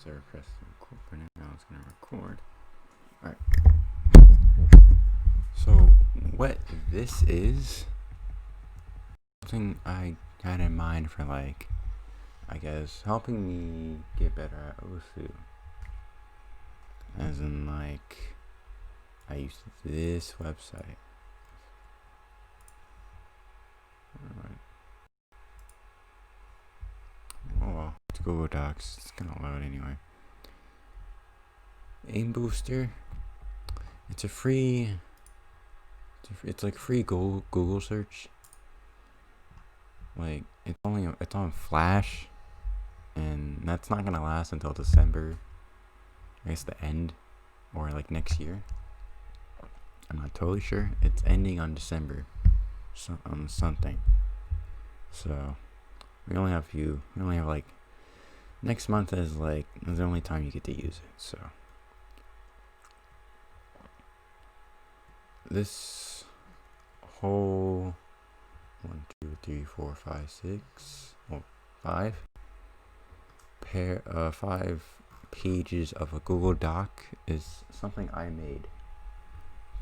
So press record button. Now it's gonna record. Alright. So what this is something I had in mind for, like, I guess helping me get better at Osu. As in, like, I used this website. Alright. Oh well, it's Google Docs. It's gonna load anyway. Aim Booster. It's a free. It's like free Google search. Like it's on Flash, and that's not gonna last until December. I guess the end, or like next year. I'm not totally sure. It's ending on December, on something. So we only have like next month is like the only time you get to use it. So this whole 1, 2, 3, 4, 5, 6, well, 5 pages of a Google Doc is something I made.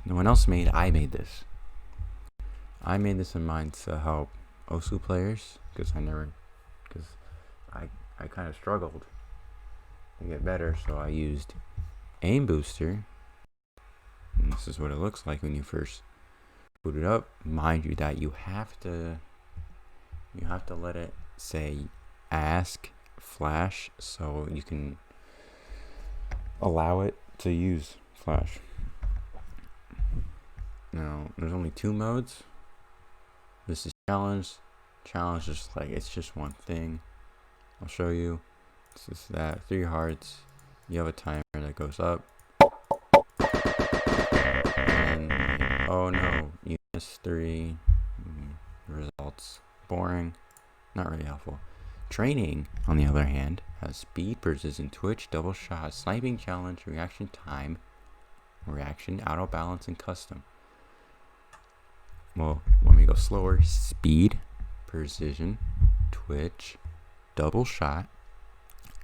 No one else made. I made this. I made this in mind to help Osu players because I kind of struggled to get better, so I used Aim Booster. And this is what it looks like when you first boot it up. Mind you that you have to let it say ask Flash so you can allow it to use Flash. Now there's only 2 modes. This is challenge. Challenge is like it's just one thing. I'll show you. This is that 3 hearts. You have a timer that goes up. And oh no, you missed 3 results. Boring. Not really helpful. Training, on the other hand, has speed, precision, twitch, double shot, sniping challenge, reaction time, reaction, auto balance, and custom. Well, when we go slower, speed, precision, twitch, double shot,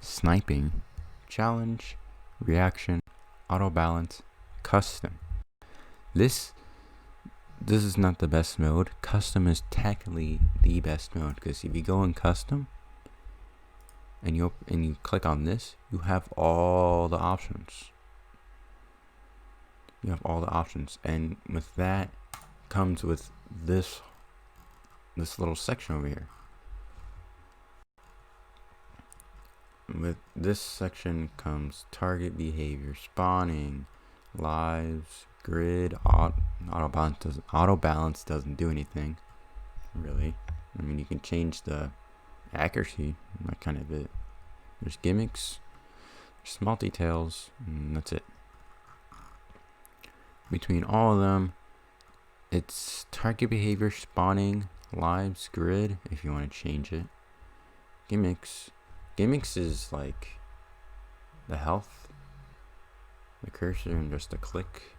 sniping, challenge, reaction, auto balance, custom. This is not the best mode. Custom is technically the best mode because if you go in custom and you click on this, you have all the options. And with that comes with this little section over here. With this section comes target behavior, spawning, lives, grid, auto balance doesn't do anything really. I mean, you can change the accuracy, that kind of it. There's gimmicks, there's multi-tails, and that's it. Between all of them, it's target behavior, spawning, lives, grid, if you want to change it. Gimmicks is like the health, the cursor, and just a click.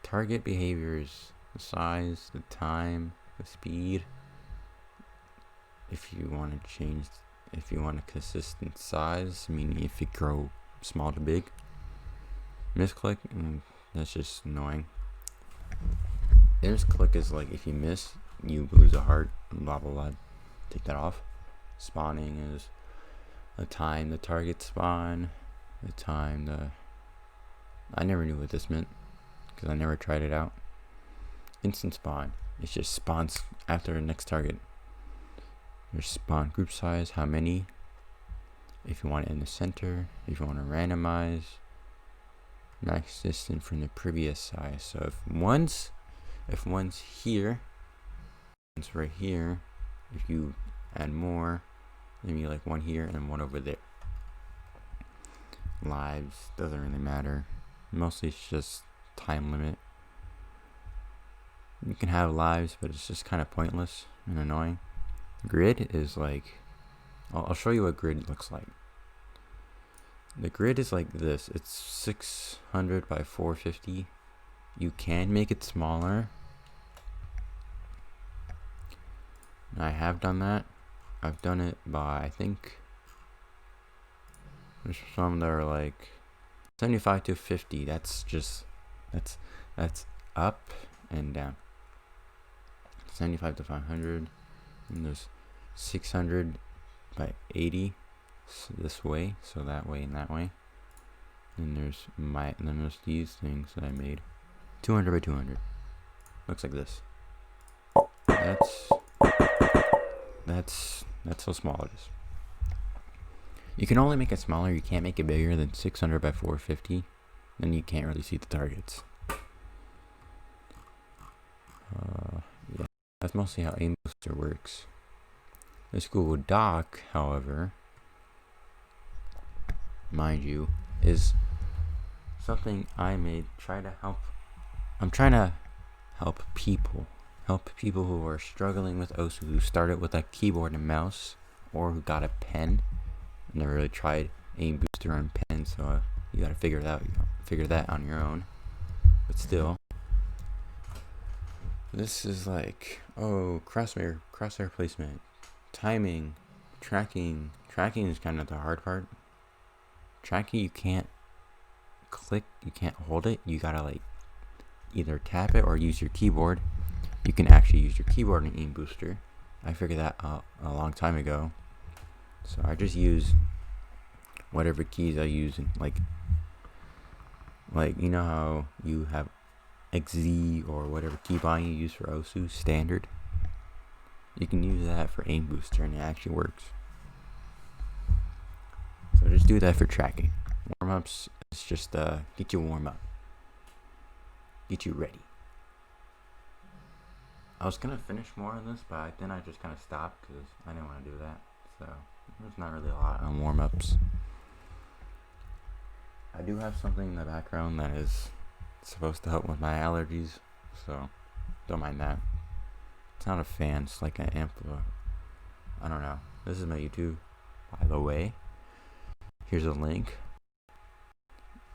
Target behavior is the size, the time, the speed. If you want a consistent size, meaning if you grow small to big. Misclick, that's just annoying. Misclick is like if you miss, you lose a heart, blah blah blah. Take that off. Spawning is the time the target spawn, I never knew what this meant because I never tried it out. Instant spawn, it just spawns after the next target. There's spawn group size, how many, if you want it in the center, if you want to randomize, max distance from the previous size. So if one's here, one's right here, if you add more, maybe like one here and one over there. Lives doesn't really matter. Mostly it's just time limit. You can have lives, but it's just kind of pointless and annoying. Grid is like, I'll show you what grid looks like. The grid is like this. It's 600 by 450. You can make it smaller. I have done that. I've done it by, I think, There's some that are like 75 to 50. That's up and down. 75 to 500. And there's 600 by 80 this way, so that way and that way. And then there's these things that I made. 200 by 200. Looks like this. That's how small it is. You can only make it smaller. You can't make it bigger than 600 by 450. Then you can't really see the targets. Yeah, that's mostly how Aim Booster works. This Google Doc, however, mind you, is something I made. I'm trying to help people who are struggling with OSU, who started with a keyboard and mouse, or who got a pen. Never really tried Aim Booster on pen, so you gotta figure it out. Figure that on your own. But still, this is like, crosshair placement, timing, tracking. Tracking is kind of the hard part. Tracking, you can't click, you can't hold it. You gotta like either tap it or use your keyboard. You can actually use your keyboard in Aim Booster. I figured that out a long time ago. So I just use whatever keys I use, in, like you know how you have XZ or whatever keybind you use for OSU standard. You can use that for Aim Booster, and it actually works. So just do that for tracking. Warm-ups is just get you warm up, get you ready. I was gonna finish more of this, but then I just kind of stopped because I didn't want to do that. So there's not really a lot on warm-ups. I do have something in the background that is supposed to help with my allergies, so don't mind that. It's not a fan, it's like an amplifier. I don't know. This is my YouTube, by the way. Here's a link.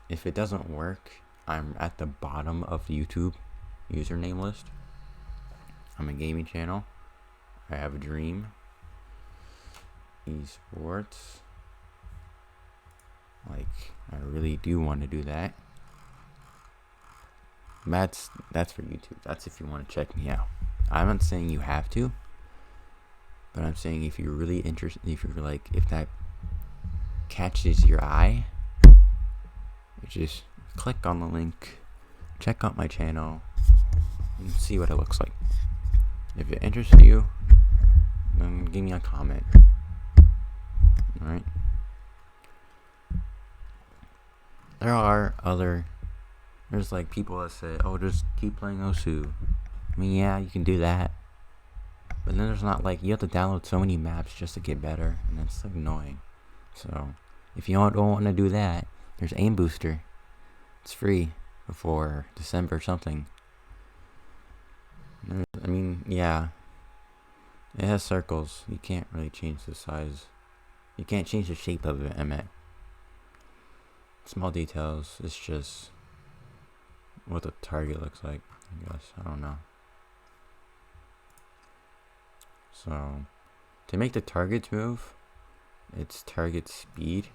If it doesn't work, I'm at the bottom of the YouTube username list. I'm a gaming channel. I have a dream. Esports. Like, I really do want to do that. That's for YouTube. That's if you want to check me out. I'm not saying you have to, but I'm saying if you're really interested, if that catches your eye, just click on the link, check out my channel, and see what it looks like. If it interests you, then give me a comment. Alright? There's like people that say, just keep playing OSU. I mean, yeah, you can do that. But then there's not like, you have to download so many maps just to get better, and it's like annoying. So, if you don't want to do that, there's Aim Booster. It's free before December something. I mean, yeah. It has circles. You can't really change the size. You can't change the shape of it, I meant. Small details. It's just what the target looks like, I guess. I don't know. So, to make the targets move, it's target speed.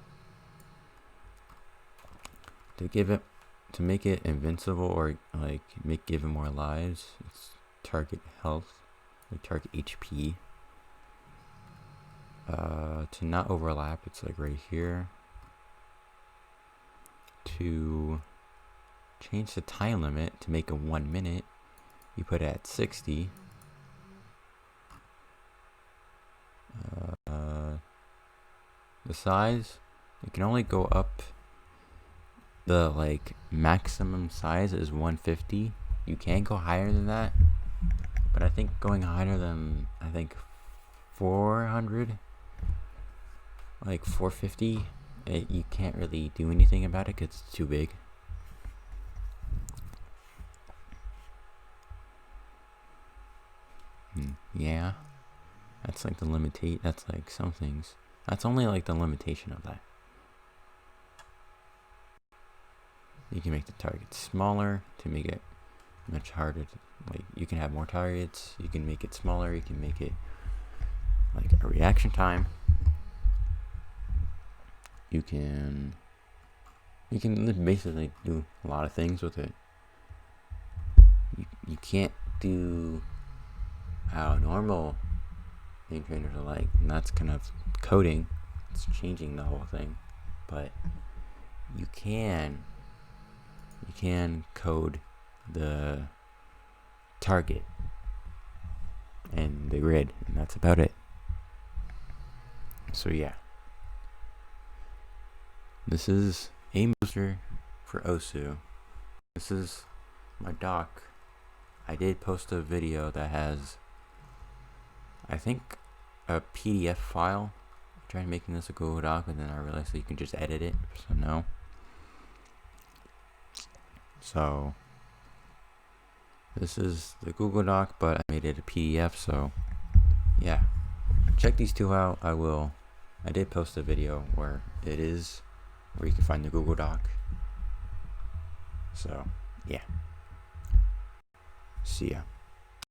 To make it invincible or like give it more lives, it's target health, like target HP. To not overlap, it's like right here. To change the time limit to make it 1 minute, you put it at 60. The size, it can only go up. The like maximum size is 150. You can't go higher than that, but I think going higher than 400, like 450, you can't really do anything about it because it's too big. Yeah, that's like the limitate. That's like some things. That's only like the limitation of that. You can make the target smaller to make it much harder to, like, you can have more targets. You can make it smaller. You can make it like a reaction time. you can basically do a lot of things with it. You can't do how normal name trainers are like, and that's kind of coding. It's changing the whole thing, but you can code the target and the grid, and that's about it. So yeah, this is aim booster for Osu. This is my doc. I did post a video that has, I think, a PDF file. I tried making this a Google Doc, and then I realized that you can just edit it, so no. So this is the Google Doc, but I made it a PDF, so yeah. Check these two out. I did post a video where you can find the Google Doc. So yeah. See ya.